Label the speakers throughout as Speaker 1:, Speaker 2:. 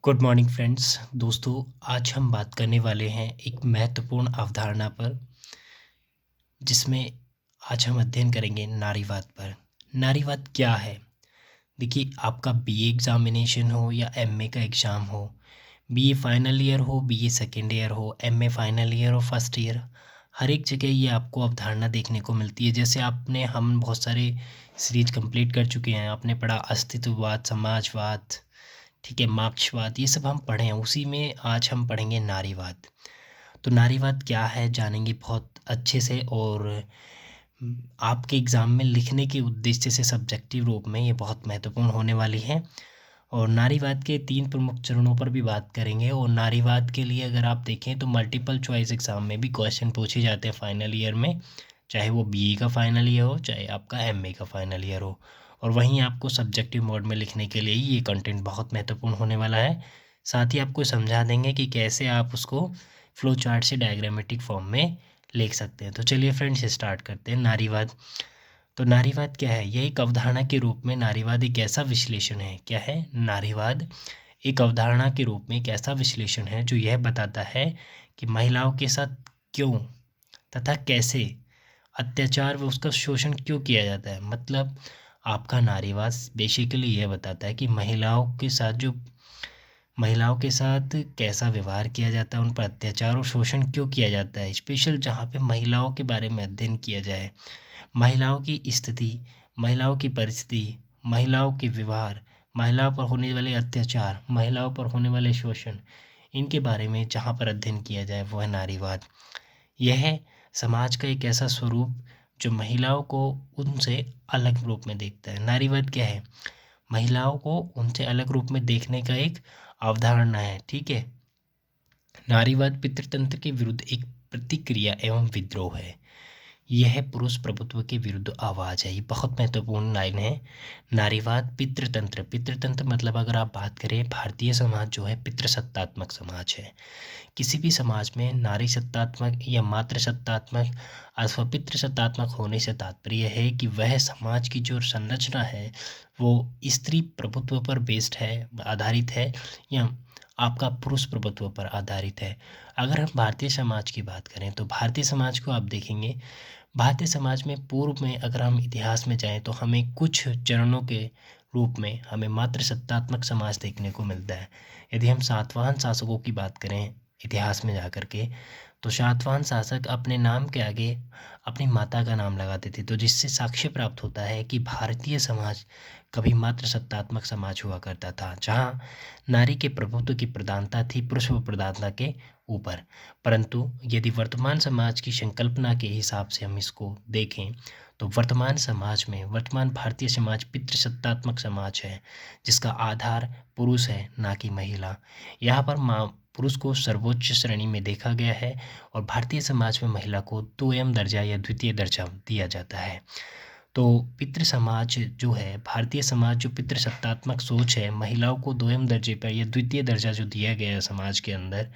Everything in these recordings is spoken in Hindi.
Speaker 1: Good morning friends. दोस्तों, आज हम बात करने वाले हैं एक महत्वपूर्ण अवधारणा पर, जिसमें आज हम अध्ययन करेंगे नारीवाद पर। नारीवाद क्या है? देखिए, आपका बीए एग्जामिनेशन हो या एमए का एग्ज़ाम हो, बीए फाइनल ईयर हो, बीए सेकेंड ईयर हो, एमए फाइनल ईयर हो, फर्स्ट ईयर, हर एक जगह ये आपको अवधारणा देखने को मिलती है। जैसे हम बहुत सारे सीरीज कंप्लीट कर चुके हैं। आपने पढ़ा अस्तित्ववाद, समाजवाद, ठीक है, मार्क्सवाद, ये सब हम पढ़े हैं। उसी में आज हम पढ़ेंगे नारीवाद। तो नारीवाद क्या है जानेंगे बहुत अच्छे से। और आपके एग्ज़ाम में लिखने के उद्देश्य से सब्जेक्टिव रूप में ये बहुत महत्वपूर्ण होने वाली है। और नारीवाद के 3 प्रमुख चरणों पर भी बात करेंगे। और नारीवाद के लिए अगर आप देखें तो मल्टीपल चॉइस एग्ज़ाम में भी क्वेश्चन पूछे जाते हैं फाइनल ईयर में, चाहे वो बीए का फाइनल ईयर हो, चाहे आपका एमए का फाइनल ईयर हो। और वहीं आपको सब्जेक्टिव मोड में लिखने के लिए ये कंटेंट बहुत महत्वपूर्ण होने वाला है। साथ ही आपको समझा देंगे कि कैसे आप उसको फ्लो चार्ट से डायग्रामेटिक फॉर्म में लिख सकते हैं। तो चलिए फ्रेंड्स, स्टार्ट करते हैं। नारीवाद। तो नारीवाद क्या है? यह एक अवधारणा के रूप में नारीवाद एक ऐसा विश्लेषण है। क्या है? नारीवाद एक अवधारणा के रूप में एक ऐसा विश्लेषण है जो यह बताता है कि महिलाओं के साथ क्यों तथा कैसे अत्याचार व उसका शोषण क्यों किया जाता है। मतलब आपका नारीवाद बेसिकली यह बताता है कि महिलाओं के साथ कैसा व्यवहार किया जाता है, उन पर अत्याचार और शोषण क्यों किया जाता है। स्पेशल जहाँ पे महिलाओं के बारे में अध्ययन किया जाए, महिलाओं की स्थिति, महिलाओं की परिस्थिति, महिलाओं के व्यवहार, महिलाओं पर होने वाले अत्याचार, महिलाओं पर होने वाले शोषण, इनके बारे में जहाँ पर अध्ययन किया जाए वो है नारीवाद। यह समाज का एक ऐसा स्वरूप जो महिलाओं को उनसे अलग रूप में देखता है। नारीवाद क्या है? महिलाओं को उनसे अलग रूप में देखने का एक अवधारणा है। ठीक है। नारीवाद पितृतंत्र के विरुद्ध एक प्रतिक्रिया एवं विद्रोह है। यह पुरुष प्रभुत्व के विरुद्ध आवाज़ है। ये बहुत महत्वपूर्ण लाइन है। नारीवाद पितृतंत्र, पितृतंत्र मतलब अगर आप बात करें, भारतीय समाज जो है पितृसत्तात्मक समाज है। किसी भी समाज में नारी सत्तात्मक या मातृ सत्तात्मक अथवा पितृसत्तात्मक होने से तात्पर्य है कि वह समाज की जो संरचना है वो स्त्री प्रभुत्व पर बेस्ड है, आधारित है, या आपका पुरुष प्रभुत्व पर आधारित है। अगर हम भारतीय समाज की बात करें तो भारतीय समाज को आप देखेंगे, भारतीय समाज में पूर्व में अगर हम इतिहास में जाएं तो हमें कुछ चरणों के रूप में हमें मातृसत्तात्मक समाज देखने को मिलता है। यदि हम सातवाहन शासकों की बात करें इतिहास में जाकर के, तो सातवाहन शासक अपने नाम के आगे अपनी माता का नाम लगाते थे, तो जिससे साक्ष्य प्राप्त होता है कि भारतीय समाज कभी मातृसत्तात्मक समाज हुआ करता था, जहाँ नारी के प्रभुत्व की प्रधानता थी पुरुष प्रधानता के ऊपर। परंतु यदि वर्तमान समाज की संकल्पना के हिसाब से हम इसको देखें तो वर्तमान समाज में, वर्तमान भारतीय समाज पितृसत्तात्मक समाज है, जिसका आधार पुरुष है, ना कि महिला। यहाँ पर पुरुष को सर्वोच्च श्रेणी में देखा गया है और भारतीय समाज में महिला को द्वितीय दर्जा या द्वितीय दर्जा दिया जाता है। तो पितृ समाज जो है, भारतीय समाज जो पितृसत्तात्मक सोच है, महिलाओं को द्वितीय दर्जे पर या द्वितीय दर्जा जो दिया गया है समाज के अंदर,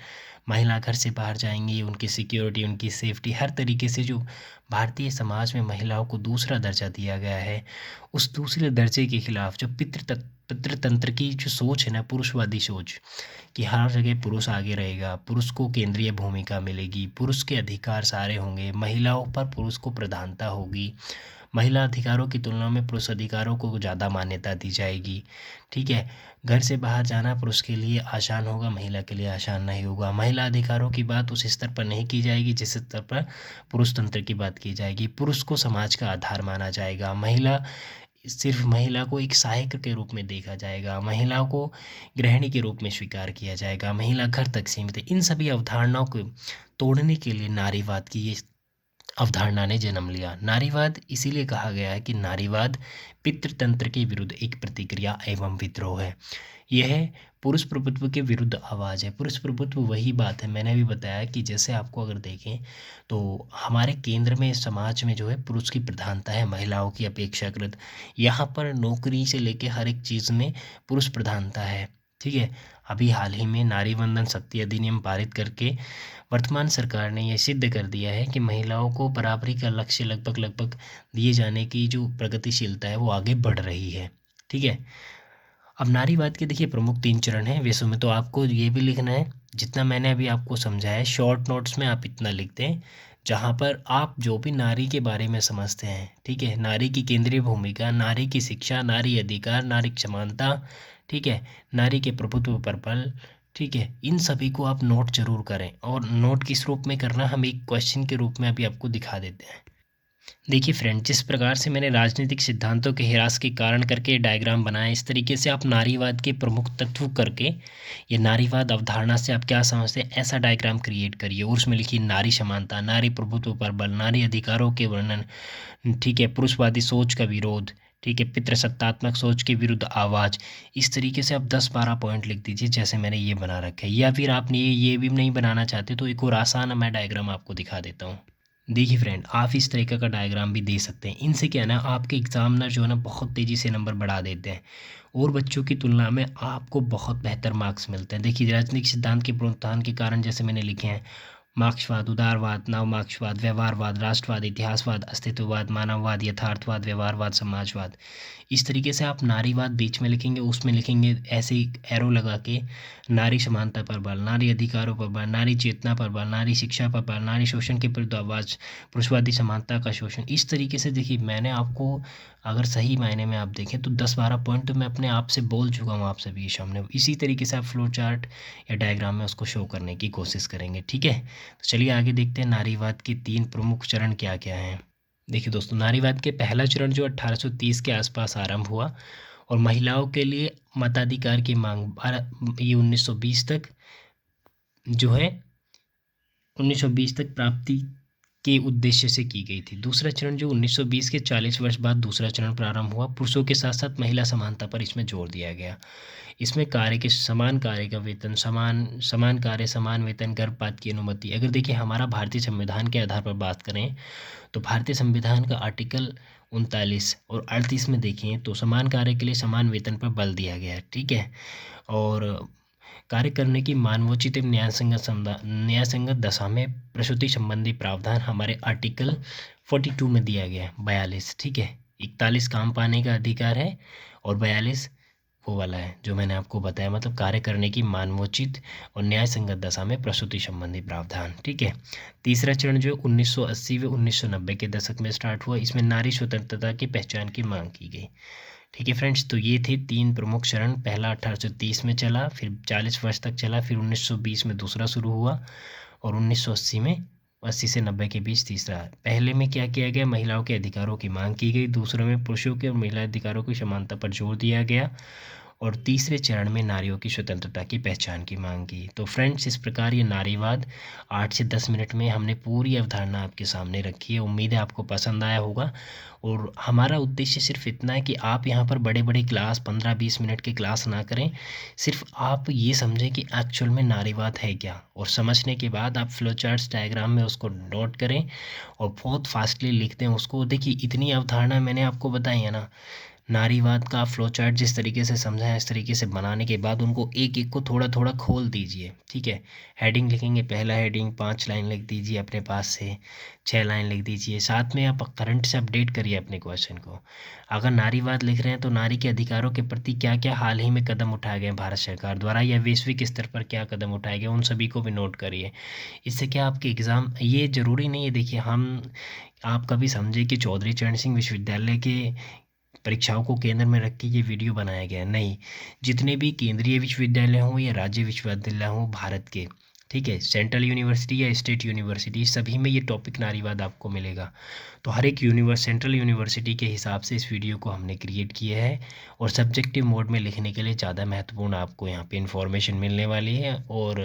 Speaker 1: महिला घर से बाहर जाएंगी, उनकी सिक्योरिटी, उनकी सेफ्टी, हर तरीके से जो भारतीय समाज में महिलाओं को दूसरा दर्जा दिया गया है, उस दूसरे दर्जे के खिलाफ जो पितृतंत्र की जो सोच है ना, पुरुषवादी सोच, कि हर जगह पुरुष आगे रहेगा, पुरुष को केंद्रीय भूमिका मिलेगी, पुरुष के अधिकार सारे होंगे, महिलाओं पर पुरुष को प्रधानता होगी, महिला अधिकारों की तुलना में पुरुष अधिकारों को ज़्यादा मान्यता दी जाएगी। ठीक है। घर से बाहर जाना पुरुष के लिए आसान होगा, महिला के लिए आसान नहीं होगा। महिला अधिकारों की बात उस स्तर पर नहीं की जाएगी जिस स्तर पर पुरुष तंत्र की बात की जाएगी। पुरुष को समाज का आधार माना जाएगा, महिला को एक सहायक के रूप में देखा जाएगा, महिलाओं को गृहिणी के रूप में स्वीकार किया जाएगा, महिला घर तक सीमित है। इन सभी अवधारणाओं को तोड़ने के लिए नारीवाद की ये अवधारणा ने जन्म लिया। नारीवाद इसीलिए कहा गया है कि नारीवाद पितृतंत्र के विरुद्ध एक प्रतिक्रिया एवं विद्रोह है। यह पुरुष प्रभुत्व के विरुद्ध आवाज़ है। पुरुष प्रभुत्व वही बात है, मैंने भी बताया कि जैसे आपको अगर देखें तो हमारे केंद्र में, समाज में जो है पुरुष की प्रधानता है महिलाओं की अपेक्षाकृत। यहाँ पर नौकरी से लेके हर एक चीज़ में पुरुष प्रधानता है। ठीक है। अभी हाल ही में नारी वंदन शक्ति अधिनियम पारित करके वर्तमान सरकार ने यह सिद्ध कर दिया है कि महिलाओं को बराबरी का लक्ष्य लगभग लगभग दिए जाने की जो प्रगतिशीलता है वो आगे बढ़ रही है। ठीक है। अब नारीवाद के देखिए प्रमुख 3 चरण हैं। वैसे में तो आपको ये भी लिखना है, जितना मैंने अभी आपको समझाया है शॉर्ट नोट्स में आप इतना लिख दें, जहाँ पर आप जो भी नारी के बारे में समझते हैं, ठीक है? नारी की केंद्रीय भूमिका, नारी की शिक्षा, नारी अधिकार, नारी समानता, ठीक है? नारी के प्रभुत्व पर बल, ठीक है? इन सभी को आप नोट ज़रूर करें, और नोट किस रूप में करना हम एक क्वेश्चन के रूप में अभी आपको दिखा देते हैं। देखिए फ्रेंड, जिस प्रकार से मैंने राजनीतिक सिद्धांतों के ह्रास के कारण करके डायग्राम बनाया, इस तरीके से आप नारीवाद के प्रमुख तत्व करके, ये नारीवाद अवधारणा से आप क्या समझते हैं, ऐसा डायग्राम क्रिएट करिए और उसमें लिखिए नारी समानता, नारी प्रभुत्व पर बल, नारी अधिकारों के वर्णन, ठीक है, पुरुषवादी सोच का विरोध, ठीक है, पितृसत्तात्मक सोच के विरुद्ध आवाज़। इस तरीके से आप 10-12 पॉइंट लिख दीजिए, जैसे मैंने ये बना रखा है। या फिर आपने ये भी नहीं बनाना चाहते तो एक और आसान मैं डायग्राम आपको दिखा देता हूँ। देखिए फ्रेंड, आप इस तरीके का डायग्राम भी दे सकते हैं। इनसे क्या है ना, आपके एग्जामिनर जो है ना बहुत तेज़ी से नंबर बढ़ा देते हैं, और बच्चों की तुलना में आपको बहुत बेहतर मार्क्स मिलते हैं। देखिए, राजनीतिक सिद्धांत के प्रोत्थान के कारण जैसे मैंने लिखे हैं, मार्क्सवाद, उदारवाद, नव मार्क्सवाद, व्यवहारवाद, राष्ट्रवाद, इतिहासवाद, अस्तित्ववाद, मानववाद, यथार्थवाद, व्यवहारवाद, समाजवाद। इस तरीके से आप नारीवाद बीच में लिखेंगे, उसमें लिखेंगे ऐसे ही एरो लगा के, नारी समानता पर बल, नारी अधिकारों पर बल, नारी चेतना पर बल, नारी शिक्षा पर बल, नारी शोषण के विरुद्ध आवाज़, पुरुषवादी समानता का शोषण। इस तरीके से देखिए, मैंने आपको अगर सही मायने में आप देखें तो 10-12 पॉइंट तो मैं अपने आप से बोल चुका हूँ आप सभी के सामने। इसी तरीके से आप फ्लो चार्ट या डायग्राम में उसको शो करने की कोशिश करेंगे, ठीक है? तो चलिए आगे देखते हैं नारीवाद के 3 प्रमुख चरण क्या क्या हैं। देखिए दोस्तों, नारीवाद के पहला चरण जो 1830 के आसपास आरंभ हुआ, और महिलाओं के लिए मताधिकार की मांग ये 1920 तक जो है 1920 तक प्राप्ति के उद्देश्य से की गई थी। दूसरा चरण जो 1920 के 40 वर्ष बाद दूसरा चरण प्रारंभ हुआ, पुरुषों के साथ साथ महिला समानता पर इसमें जोर दिया गया। इसमें समान कार्य का वेतन, समान समान कार्य समान वेतन, गर्भपात की अनुमति। अगर देखिए हमारा भारतीय संविधान के आधार पर बात करें, तो भारतीय संविधान का आर्टिकल 39 और 38 में देखें तो समान कार्य के लिए समान वेतन पर बल दिया गया है, ठीक है? और कार्य करने की मानवोचित एवं न्यायसंगत दशा में प्रसूति संबंधी प्रावधान हमारे आर्टिकल 42 में दिया गया है, 42, ठीक है? 41 काम पाने का अधिकार है, और 42 वो वाला है जो मैंने आपको बताया, मतलब कार्य करने की मानवोचित और न्याय संगत दशा में प्रसूति संबंधी प्रावधान, ठीक है? तीसरा चरण जो 1980 व 1990 के दशक में स्टार्ट हुआ, इसमें नारी स्वतंत्रता की पहचान की मांग की गई, ठीक है फ्रेंड्स? तो ये थे 3 प्रमुख चरण। पहला 1830 में चला, फिर 40 वर्ष तक चला, फिर 1920 में दूसरा शुरू हुआ, और 1980 में 80 से 90 के बीच तीसरा। पहले में क्या किया गया, महिलाओं के अधिकारों की मांग की गई। दूसरे में पुरुषों के और महिला अधिकारों की समानता पर जोर दिया गया, और तीसरे चरण में नारियों की स्वतंत्रता की पहचान की मांग की। तो फ्रेंड्स, इस प्रकार ये नारीवाद 8 से 10 मिनट में हमने पूरी अवधारणा आपके सामने रखी है। उम्मीद है आपको पसंद आया होगा, और हमारा उद्देश्य सिर्फ इतना है कि आप यहाँ पर बड़े बड़े क्लास 15-20 मिनट की क्लास ना करें। सिर्फ आप ये समझें कि एक्चुअल में नारीवाद है क्या, और समझने के बाद आप फ्लो चार्ट्स डायग्राम में उसको नोट करें और बहुत फास्टली लिख दें उसको। देखिए, इतनी अवधारणा मैंने आपको बताई है ना, नारीवाद का फ्लो चार्ट जिस तरीके से समझा है, इस तरीके से बनाने के बाद उनको एक एक को थोड़ा थोड़ा खोल दीजिए, ठीक है? हेडिंग लिखेंगे, पहला हेडिंग 5 लाइन लिख दीजिए अपने पास से, 6 लाइन लिख दीजिए। साथ में आप करंट से अपडेट करिए अपने क्वेश्चन को। अगर नारीवाद लिख रहे हैं तो नारी के अधिकारों के प्रति क्या क्या हाल ही में कदम उठाए गए भारत सरकार द्वारा, या वैश्विक स्तर पर क्या कदम उठाए गए, उन सभी को भी नोट करिए। इससे क्या आपके एग्ज़ाम, ये ज़रूरी नहीं है, देखिए हम, आप कभी समझे कि चौधरी चरण सिंह विश्वविद्यालय के परीक्षाओं को केंद्र में रख के ये वीडियो बनाया गया है, नहीं। जितने भी केंद्रीय विश्वविद्यालय हों या राज्य विश्वविद्यालय हों भारत के, ठीक है, सेंट्रल यूनिवर्सिटी या स्टेट यूनिवर्सिटी, सभी में ये टॉपिक नारीवाद आपको मिलेगा। तो हर एक सेंट्रल यूनिवर्सिटी के हिसाब से इस वीडियो को हमने क्रिएट किया है, और सब्जेक्टिव मोड में लिखने के लिए ज़्यादा महत्वपूर्ण आपको यहाँ पे इन्फॉर्मेशन मिलने वाली है। और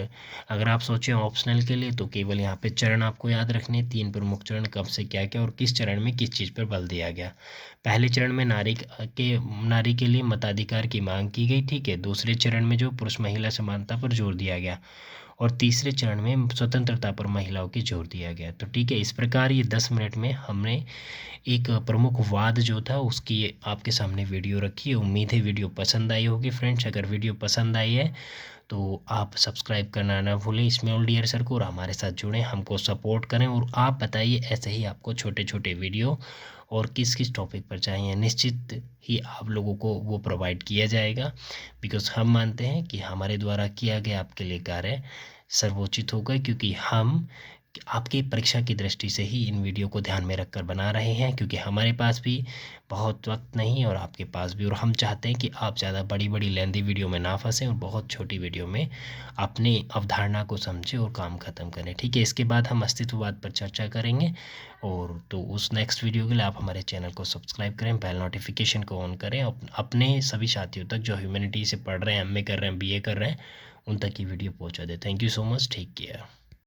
Speaker 1: अगर आप सोचें ऑप्शनल के लिए, तो केवल यहाँ पे चरण आपको याद रखने, 3 प्रमुख चरण, कब से क्या क्या और किस चरण में किस चीज़ पर बल दिया गया। पहले चरण में नारी के लिए मताधिकार की मांग की गई, ठीक है? दूसरे चरण में जो पुरुष महिला समानता पर जोर दिया गया, और तीसरे चरण में स्वतंत्रता पर महिलाओं की जोर दिया गया। तो ठीक है, इस प्रकार ये 10 मिनट में हमने एक प्रमुख वाद जो था उसकी आपके सामने वीडियो रखी है। उम्मीद है वीडियो पसंद आई होगी फ्रेंड्स। अगर वीडियो पसंद आई है तो आप सब्सक्राइब करना ना भूलें स्मॉल डियर सर को, और हमारे साथ जुड़ें, हमको सपोर्ट करें, और आप बताइए ऐसे ही आपको छोटे छोटे वीडियो और किस किस टॉपिक पर चाहिए, निश्चित ही आप लोगों को वो प्रोवाइड किया जाएगा। बिकॉज़ हम मानते हैं कि हमारे द्वारा किया गया आपके लिए कार्य सर्वोचित होगा, क्योंकि हम आपकी परीक्षा की दृष्टि से ही इन वीडियो को ध्यान में रखकर बना रहे हैं, क्योंकि हमारे पास भी बहुत वक्त नहीं और आपके पास भी, और हम चाहते हैं कि आप ज़्यादा बड़ी बड़ी लेंदी वीडियो में ना फंसें और बहुत छोटी वीडियो में अपनी अवधारणा को समझें और काम ख़त्म करें। ठीक है, इसके बाद हम अस्तित्ववाद पर चर्चा करेंगे। और तो उस नेक्स्ट वीडियो के लिए आप हमारे चैनल को सब्सक्राइब करें, बेल नोटिफिकेशन को ऑन करें, अपने सभी साथियों तक जो ह्यूमैनिटी से पढ़ रहे हैं, एमए कर रहे हैं, बीए कर रहे हैं, उन तक ये वीडियो पहुंचा दें। Thank you so much, take care.